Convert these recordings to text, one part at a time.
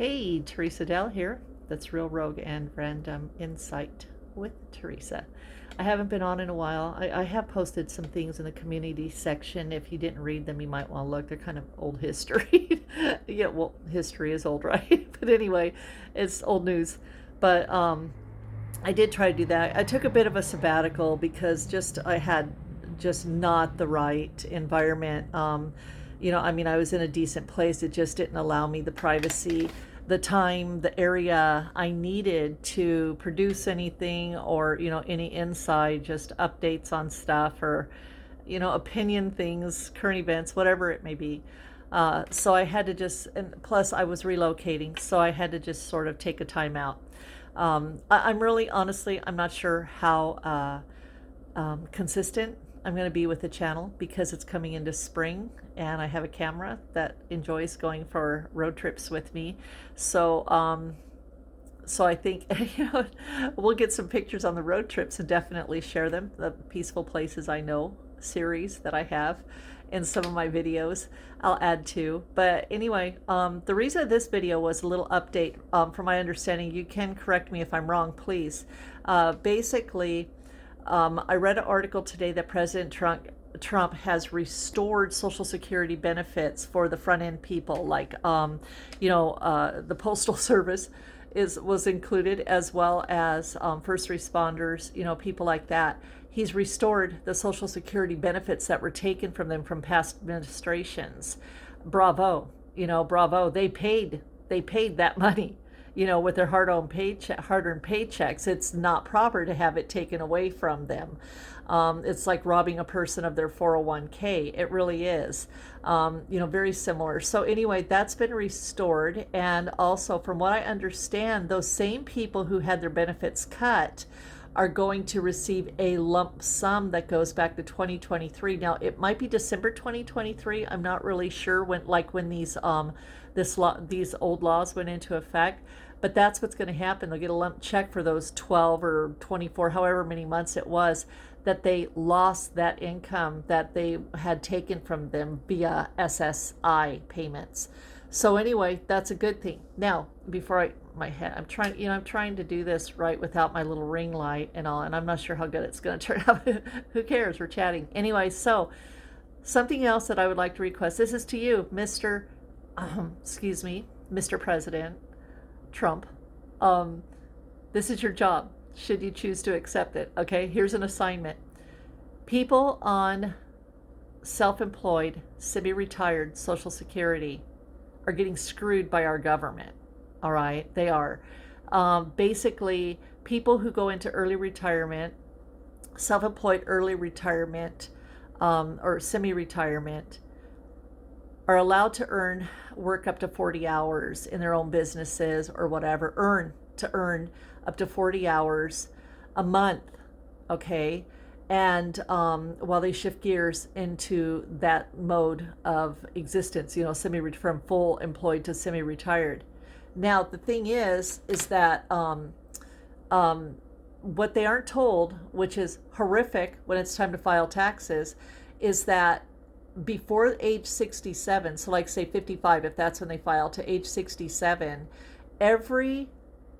Hey, Teresa Dell here. That's Real Rogue and Random Insight with Teresa. I haven't been on in a while. I have posted some things in the community section. If you didn't read them, you might want to look. They're kind of old history. Yeah, well, history is old, right? But anyway, it's old news. But I did try to do that. I took a bit of a sabbatical because just I had just not the right environment. I mean, I was in a decent place. It just didn't allow me the privacy, the time, the area I needed to produce anything or, any inside, just updates on stuff or, opinion things, current events, whatever it may be. So I had to just, and plus I was relocating, so I had to just sort of take a time out. I'm really, honestly, I'm not sure how consistent I'm going to be with the channel because it's coming into spring and I have a camera that enjoys going for road trips with me. So I think we'll get some pictures on the road trips and definitely share them. The Peaceful Places I Know series that I have in some of my videos I'll add to. But anyway, the reason this video was a little update. From my understanding, you can correct me if I'm wrong, please. Basically, I read an article today that President Trump has restored Social Security benefits for the front end people, like the Postal Service was included, as well as first responders, people like that. He's restored the Social Security benefits that were taken from them from past administrations. Bravo, bravo. They paid that money, with their hard-earned paychecks. It's not proper to have it taken away from them. It's like robbing a person of their 401k. It really is, very similar. So anyway, that's been restored. And also, from what I understand, those same people who had their benefits cut are going to receive a lump sum that goes back to 2023. Now, it might be December 2023. I'm not really sure when these these old laws went into effect, but that's what's going to happen. They'll get a lump check for those 12 or 24, however many months it was, that they lost that income that they had taken from them via SSI payments. So anyway, that's a good thing. Now, before I'm trying to do this right without my little ring light and all, and I'm not sure how good it's going to turn out. Who cares? We're chatting. Anyway, so something else that I would like to request. This is to you, Mr. President Trump. This is your job, should you choose to accept it. Okay, here's an assignment. People on self-employed, semi-retired Social Security are getting screwed by our government. All right, they are. Basically, people who go into early retirement, self-employed early retirement, or semi-retirement, are allowed to work up to 40 hours in their own businesses or whatever, earn up to 40 hours a month, okay? And while they shift gears into that mode of existence, from full employed to semi-retired. Now, the thing is that what they aren't told, which is horrific when it's time to file taxes, is that before age 67, so like say 55, if that's when they file, to age 67, every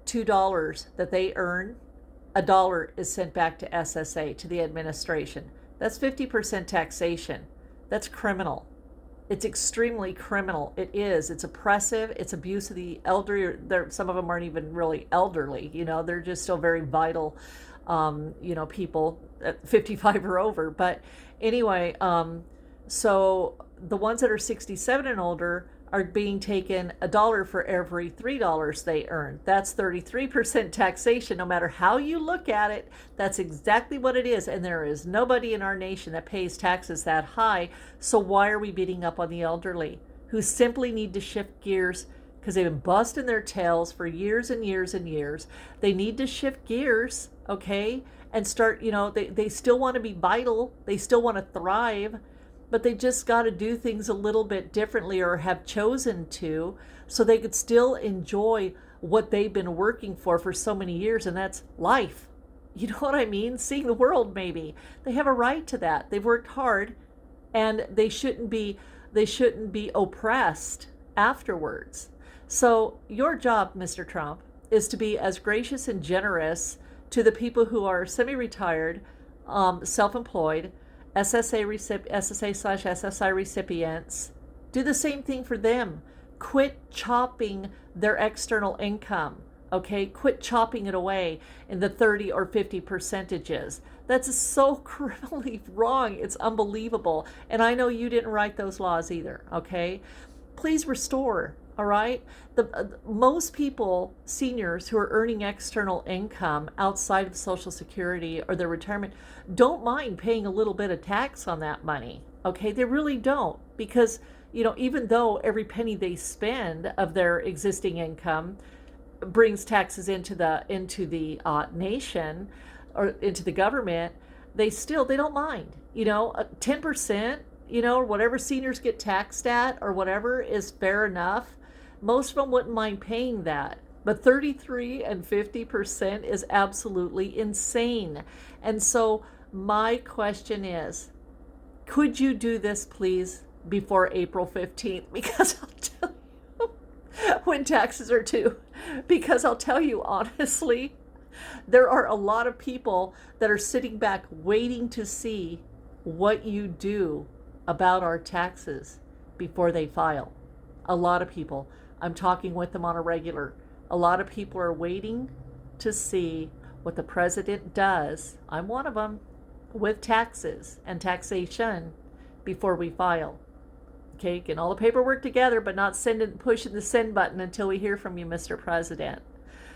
$2 that they earn, $1 is sent back to SSA, to the administration. That's 50% taxation. That's criminal. It's extremely criminal. It is. It's oppressive. It's abuse of the elderly. Some of them aren't even really elderly. They're just still very vital, people at 55 or over. But anyway, so the ones that are 67 and older are being taken $1 for every $3 they earn. That's 33% taxation. No matter how you look at it, that's exactly what it is. And there is nobody in our nation that pays taxes that high. So why are we beating up on the elderly who simply need to shift gears because they've been busting their tails for years and years and years? They need to shift gears, okay, and start, they still want to be vital. They still want to thrive, but they just got to do things a little bit differently, or have chosen to, so they could still enjoy what they've been working for so many years, and that's life. You know what I mean? Seeing the world, maybe. They have a right to that. They've worked hard, and they shouldn't be oppressed afterwards. So your job, Mr. Trump, is to be as gracious and generous to the people who are semi-retired, self-employed, SSA/SSI recipients. Do the same thing for them. Quit chopping their external income. Okay, quit chopping it away in the 30 or 50 percentages. That's so criminally wrong. It's unbelievable. And I know you didn't write those laws either. Okay, please restore. All right, most people, seniors who are earning external income outside of Social Security or their retirement, don't mind paying a little bit of tax on that money. Okay, they really don't, because even though every penny they spend of their existing income brings taxes into the nation or into the government, they don't mind. 10%, whatever seniors get taxed at or whatever is fair enough. Most of them wouldn't mind paying that. But 33 and 50% is absolutely insane. And so my question is, could you do this, please, before April 15th? Because I'll tell you when taxes are due. Because I'll tell you, honestly, there are a lot of people that are sitting back waiting to see what you do about our taxes before they file. A lot of people. I'm talking with them on a regular. A lot of people are waiting to see what the president does. I'm one of them, with taxes and taxation before we file. Okay, getting all the paperwork together, but not pushing the send button until we hear from you, Mr. President.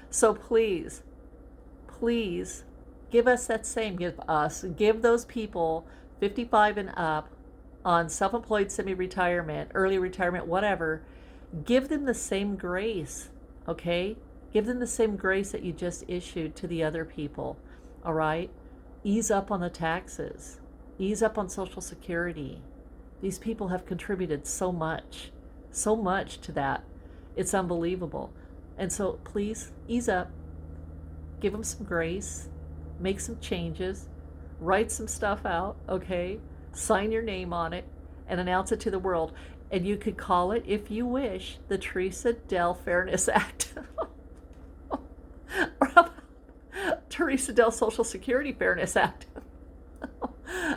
So please, please give us that same. Give those people 55 and up on self-employed, semi-retirement, early retirement, whatever. Give them the same grace, okay? Give them the same grace that you just issued to the other people, all right? Ease up on the taxes. Ease up on Social Security. These people have contributed so much to that. It's unbelievable. And so please ease up. Give them some grace. Make some changes. Write some stuff out, okay? Sign your name on it and announce it to the world. And you could call it, if you wish, the Teresa Dell Fairness Act. Or how about Teresa Dell Social Security Fairness Act?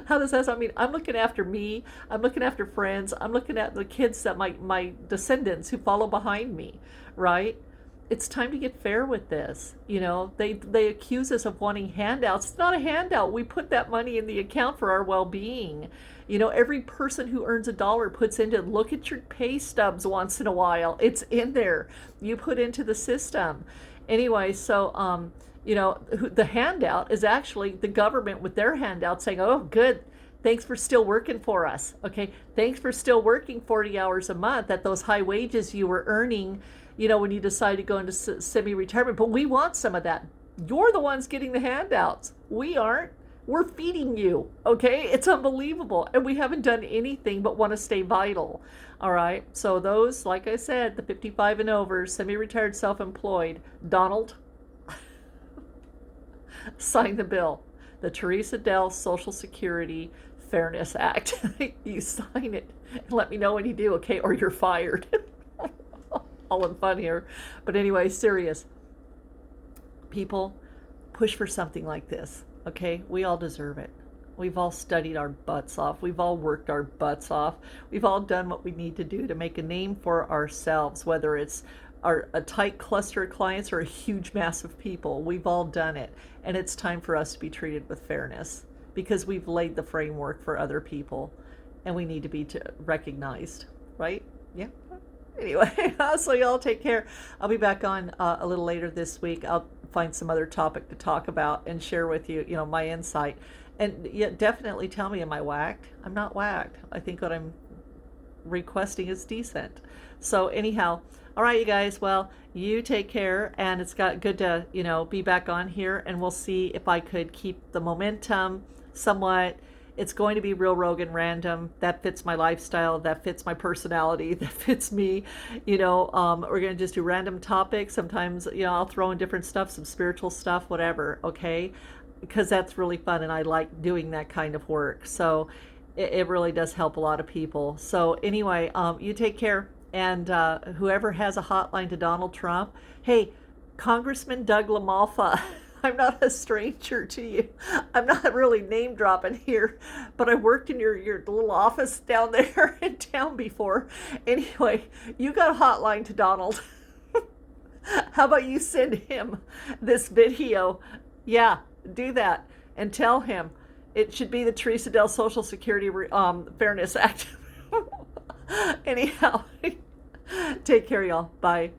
How does that sound? I mean, I'm looking after me. I'm looking after friends. I'm looking at the kids that my descendants who follow behind me, right? It's time to get fair with this. They accuse us of wanting handouts. It's not a handout. We put that money in the account for our well-being. Every person who earns $1 puts into, look at your pay stubs once in a while. It's in there. You put into the system. Anyway, so, the handout is actually the government with their handout saying, oh, good. Thanks for still working for us. Okay. Thanks for still working 40 hours a month at those high wages you were earning, when you decide to go into semi-retirement. But we want some of that. You're the ones getting the handouts. We aren't. We're feeding you, okay? It's unbelievable. And we haven't done anything but want to stay vital, all right? So those, like I said, the 55 and over, semi-retired, self-employed, Donald, sign the bill. The Teresa Dell Social Security Fairness Act. You sign it and let me know when you do, okay? Or you're fired. All in fun here. But anyway, serious. People, push for something like this. Okay, we all deserve it. We've all studied our butts off. We've all worked our butts off. We've all done what we need to do to make a name for ourselves, whether it's a tight cluster of clients or a huge mass of people. We've all done it. And it's time for us to be treated with fairness because we've laid the framework for other people and we need to be recognized, right? Yeah. Anyway, so y'all take care. I'll be back on a little later this week. I'll find some other topic to talk about and share with you, my insight. And yeah, definitely tell me, am I whacked? I'm not whacked. I think what I'm requesting is decent. So anyhow, all right, you guys, well, you take care, and it's got good to, be back on here, and we'll see if I could keep the momentum somewhat. It's going to be real rogue and random. That fits my lifestyle. That fits my personality. That fits me. We're going to just do random topics. Sometimes, I'll throw in different stuff, some spiritual stuff, whatever. Okay. Because that's really fun. And I like doing that kind of work. So it really does help a lot of people. So anyway, you take care. And whoever has a hotline to Donald Trump, hey, Congressman Doug LaMalfa, I'm not a stranger to you. I'm not really name dropping here, but I worked in your little office down there in town before. Anyway, you got a hotline to Donald. How about you send him this video? Yeah, do that and tell him it should be the Teresa Dell Social Security Fairness Act. Anyhow, take care, y'all. Bye.